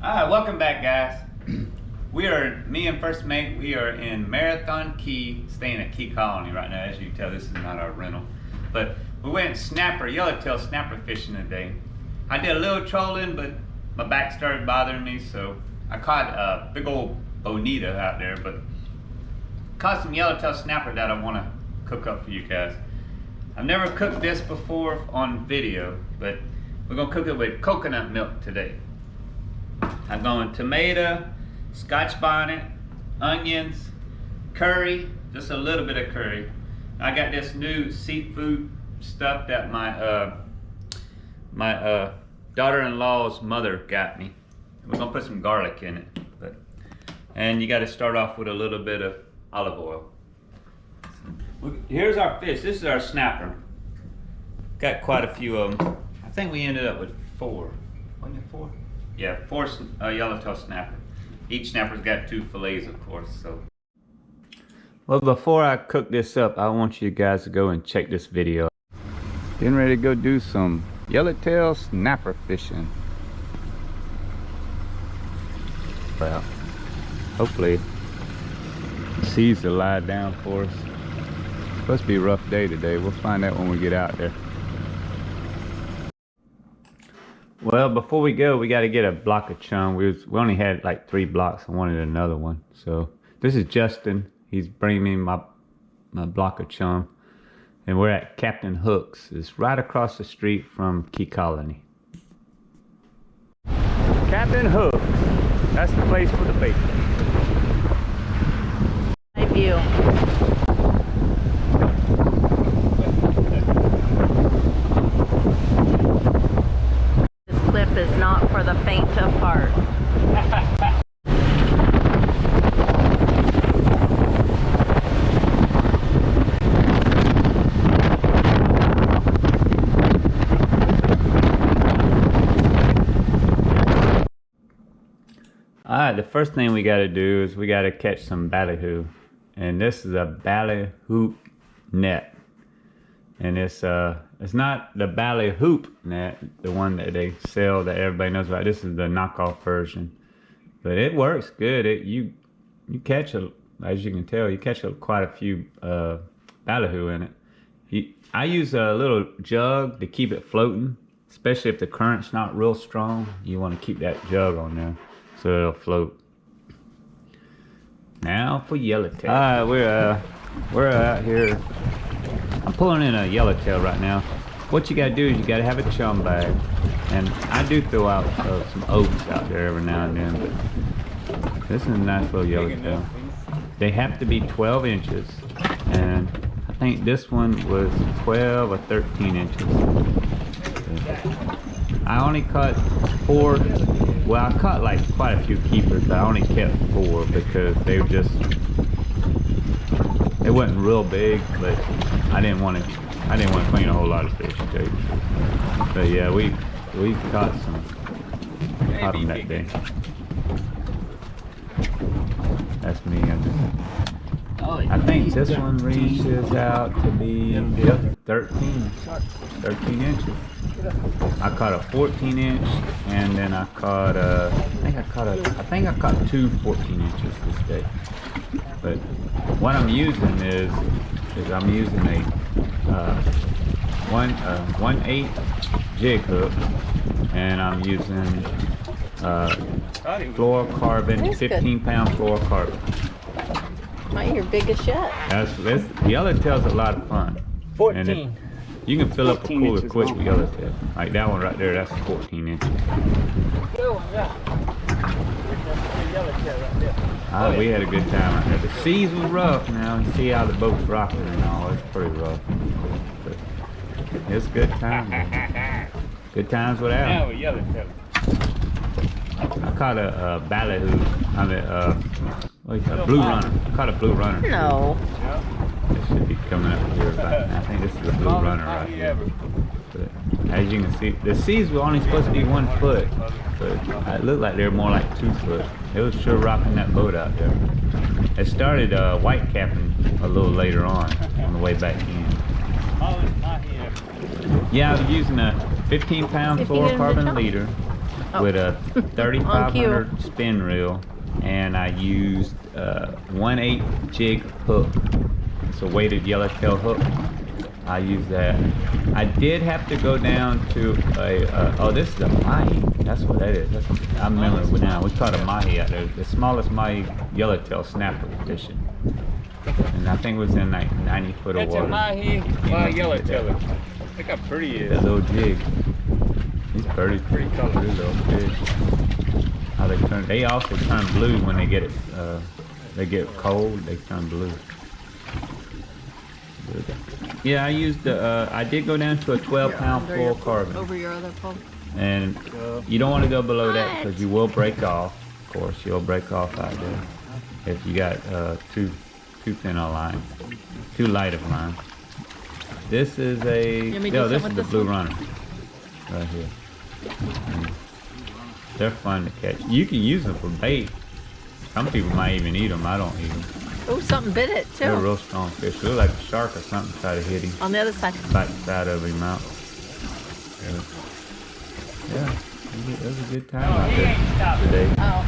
Alright, welcome back, guys. Me and First Mate, we are in Marathon Key, staying at Key Colony right now. As you can tell, this is not our rental. But we went yellowtail snapper fishing today. I did a little trolling, but my back started bothering me, so I caught a big old bonita out there, but caught some yellowtail snapper that I want to cook up for you guys. I've never cooked this before on video, but we're going to cook it with coconut milk today. I'm going tomato, scotch bonnet, onions, curry, just a little bit of curry. I got this new seafood stuff that my daughter-in-law's mother got me. We're gonna put some garlic in it, and you got to start off with a little bit of olive oil. Here's our fish. This is our snapper. Got quite a few of them. I think we ended up with 4. Wasn't it 4? Yeah, 4 yellowtail snapper. Each snapper's got 2 fillets, of course. So, well, before I cook this up, I want you guys to go and check this video. Getting ready to go do some yellowtail snapper fishing. Well, hopefully the seas will lie down for us. Supposed to be a rough day today. We'll find out when we get out there. Well, before we go, we got to get a block of chum. We only had like 3 blocks. I wanted another one. So this is Justin. He's bringing me my block of chum. And we're at Captain Hook's. It's right across the street from Key Colony. Captain Hook's. That's the place for the bait. My view. Is not for the faint of heart. Alright, the first thing we got to do is we got to catch some ballyhoo. And this is a ballyhoo net. And it's not the ballyhoop net, the one that they sell that everybody knows about. This is the knockoff version, but it works good. You catch as you can tell, you catch quite a few ballyhoo in it. I use a little jug to keep it floating, especially if the current's not real strong. You want to keep that jug on there so it'll float. Now for yellowtail. All right, we're out here. I'm pulling in a yellowtail right now. What you gotta do is you gotta have a chum bag, and I do throw out some oats out there every now and then, but this is a nice little yellowtail. They have to be 12 inches, and I think this one was 12 or 13 inches. I only caught 4. Well, I caught like quite a few keepers, but I only kept 4 because they wasn't real big, but I didn't want to clean a whole lot of fish, to tell you the truth. But yeah, we caught them that day. That's me. I think this one reaches out to be 13 inches. I caught a 14 inch, and then I caught I think I caught 2 14 inches this day. But what I'm using is I'm using a 1/8 jig hook, and I'm using fluorocarbon, 15-pound fluorocarbon. Mine, your biggest yet. This yellowtail's a lot of fun. 14. You can fill up a cooler quick with yellowtail. Like that one right there, that's 14 inches. Good one, yeah. We had a good time out there. The seas was rough now. You see how the boat's rocking and all. It's pretty rough. But it's good times. Good times without. Now we're yellowtail. I caught a ballyhoo. What do you call it? Blue runner. I caught a blue runner. No. It should be coming up here. I think this is a blue runner right here. But as you can see, the seas were only supposed to be 1 foot, but it looked like they were more like 2 foot. It was sure rocking that boat out there. It started white capping a little later on the way back in. Oh, it's not here. Yeah, I was using a 15-pound fluorocarbon leader, with a On 3500 spin reel, and I used 1/8 jig hook. It's a weighted yellowtail hook. I use that. I did have to go down to a, oh, this is a mahi. That's what that is. I remember now. We caught a mahi out there. The smallest mahi yellowtail snapper fishing. And I think it was in like 90 foot of That's water. a mahi yellowtail. Look how pretty he That is. little jig. He's pretty color. Pretty little fish. How they turn? They also turn blue when they get it. They get cold. They turn blue. Yeah, I used the. I did go down to a 12-pound full carbon. Over your other pole. And you don't want to go below that because you will break off. Of course, you'll break off out there if you got too thin a line, too light of line. This is a. No, this is the blue runner right here. They're fun to catch. You can use them for bait. Some people might even eat them. I don't eat them. Oh, something bit it too. They're a real strong fish. They look like a shark or something try to hit him. On the other side. Back side of him out. Yeah, it was a good time out there today. Oh.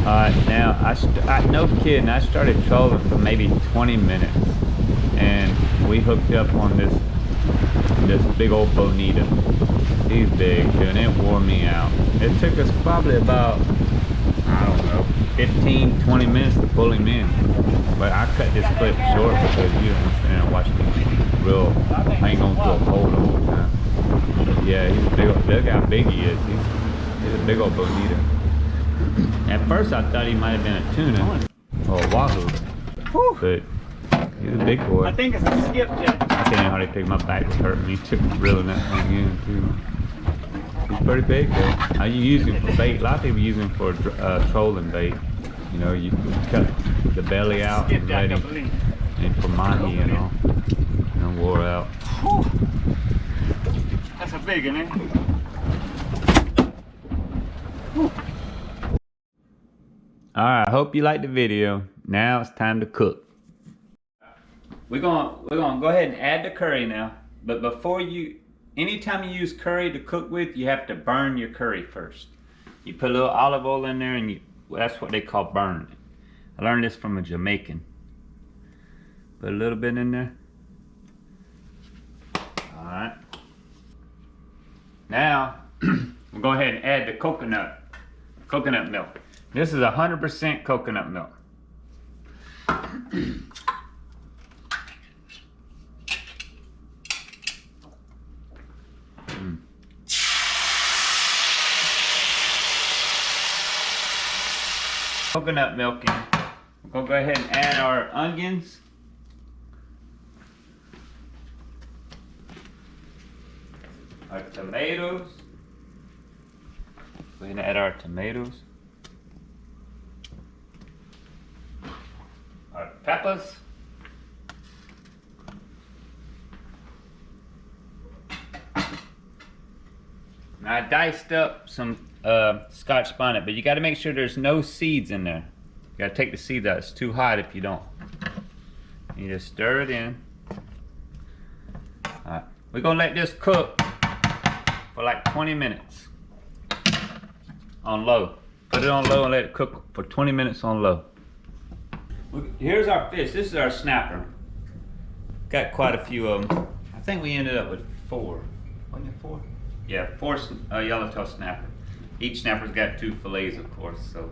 Alright, now, no kidding, I started trolling for maybe 20 minutes. And we hooked up on this big old bonita. He's big, dude, and it wore me out. It took us probably about, I don't know, 15, 20 minutes to pull him in. But I cut this clip short because you don't want to stand there and watch me real hang on to a pole the whole time. But yeah, he's a big old, look how big he is. He's a big old bonita. At first I thought he might have been a tuna or a wahoo. But he's a big boy. I think it's a skipjack. I can't even hardly pick, my back was hurting me too, reeling that thing in too. He's pretty big though. I use him for bait. A lot of people use him for trolling bait. You know, you cut the belly out and let him, and for mahi and all, and wore out. That's a big one, eh? Alright, I hope you liked the video. Now it's time to cook. We're gonna go ahead and add the curry now. But before anytime you use curry to cook with, you have to burn your curry first. You put a little olive oil in there and that's what they call burning it. I learned this from a Jamaican. Put a little bit in there. Alright. Now, we'll go ahead and add the coconut milk. This is 100% coconut milk. Coconut milk in. We'll go ahead and add our onions. Our tomatoes. Go ahead and add our tomatoes. Our peppers. Now I diced up some Scotch bonnet, but you got to make sure there's no seeds in there. You got to take the seeds out. It's too hot if you don't. You just stir it in. Alright, we're gonna let this cook for like 20 minutes on low. Put it on low and let it cook for 20 minutes on low. Here's our fish. This is our snapper. Got quite a few of them. I think we ended up with 4. Wasn't it 4? Yeah, 4 yellowtail snapper. Each snapper's got 2 fillets, of course, so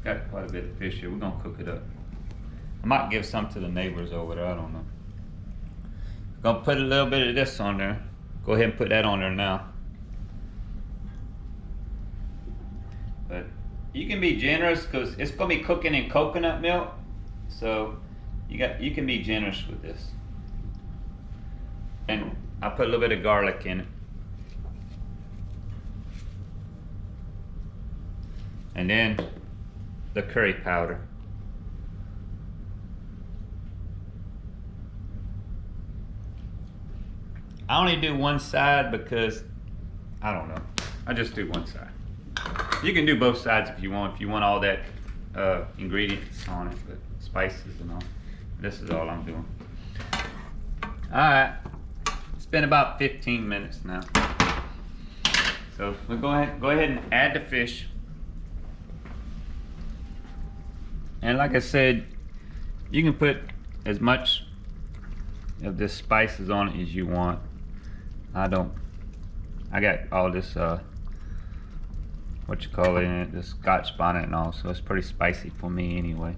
got quite a bit of fish here. We're gonna cook it up. I might give some to the neighbors over there, I don't know. Gonna put a little bit of this on there. Go ahead and put that on there now. But you can be generous because it's gonna be cooking in coconut milk, so you can be generous with this. And I put a little bit of garlic in it. And then the curry powder. I only do one side because, I don't know, I just do one side. You can do both sides if you want all that ingredients on it, but spices and all. This is all I'm doing. Alright, it's been about 15 minutes now. So we'll go ahead and add the fish. And like I said, you can put as much of this spices on it as you want. I got all this what you call it in it, the Scotch bonnet and all, so it's pretty spicy for me anyway.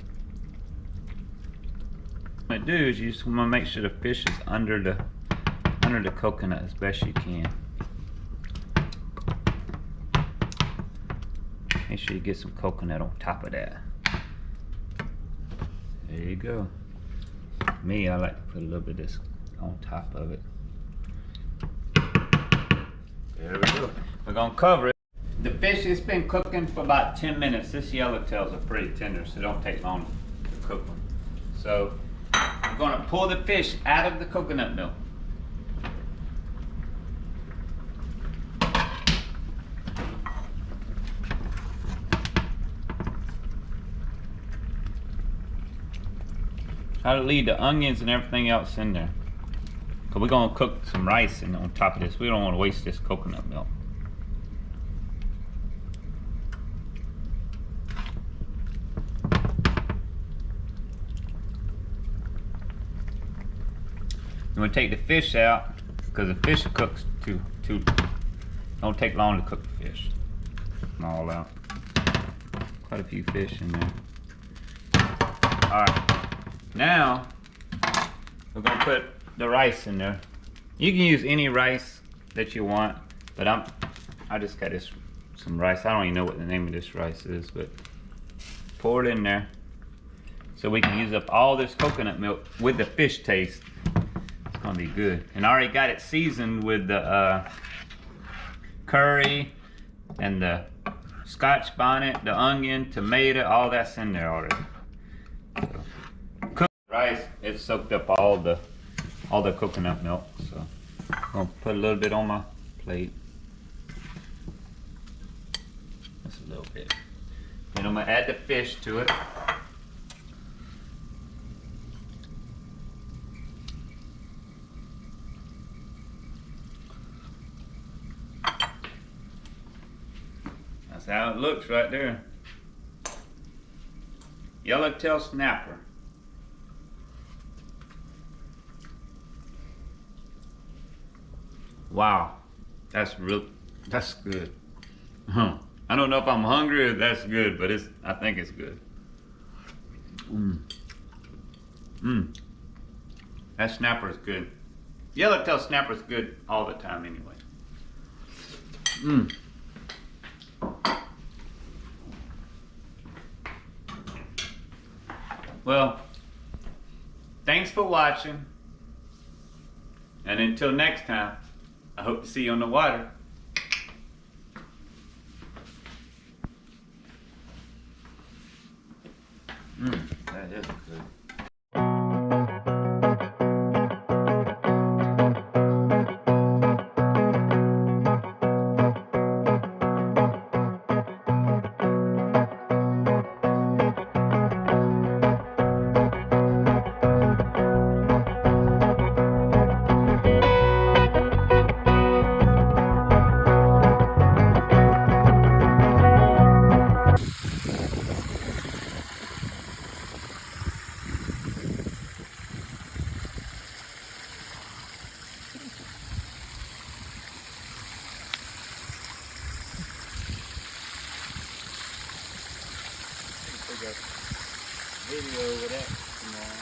What you do is you just want to make sure the fish is under the coconut as best you can. Make sure you get some coconut on top of that. There you go. Me, I like to put a little bit of this on top of it. There we go. We're gonna cover it. The fish has been cooking for about 10 minutes. This yellowtails are pretty tender, so it don't take long to cook them. So I'm gonna pull the fish out of the coconut milk. Try to leave the onions and everything else in there. Cause we're gonna cook some rice on top of this. We don't want to waste this coconut milk. I'm gonna take the fish out because the fish cooks too. Don't take long to cook the fish. All out. Quite a few fish in there. All right. Now we're gonna put the rice in there. You can use any rice that you want, but I just got some rice. I don't even know what the name of this rice is, but pour it in there so we can use up all this coconut milk with the fish taste. It's gonna be good. And I already got it seasoned with the curry and the Scotch bonnet, the onion, tomato, all that's in there already. So, cooked rice, it soaked up all the coconut milk. So I'm gonna put a little bit on my plate. Just a little bit. And I'm gonna add the fish to it. That's how it looks right there. Yellowtail snapper. Wow, that's good. I don't know if I'm hungry or that's good, but I think it's good. That snapper is good. Yellowtail snapper is good all the time anyway. Well, thanks for watching. And until next time, I hope to see you on the water. That is good. Video with that tomorrow.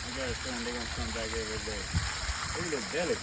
I got a feeling they're gonna come back every day. Look at the belly.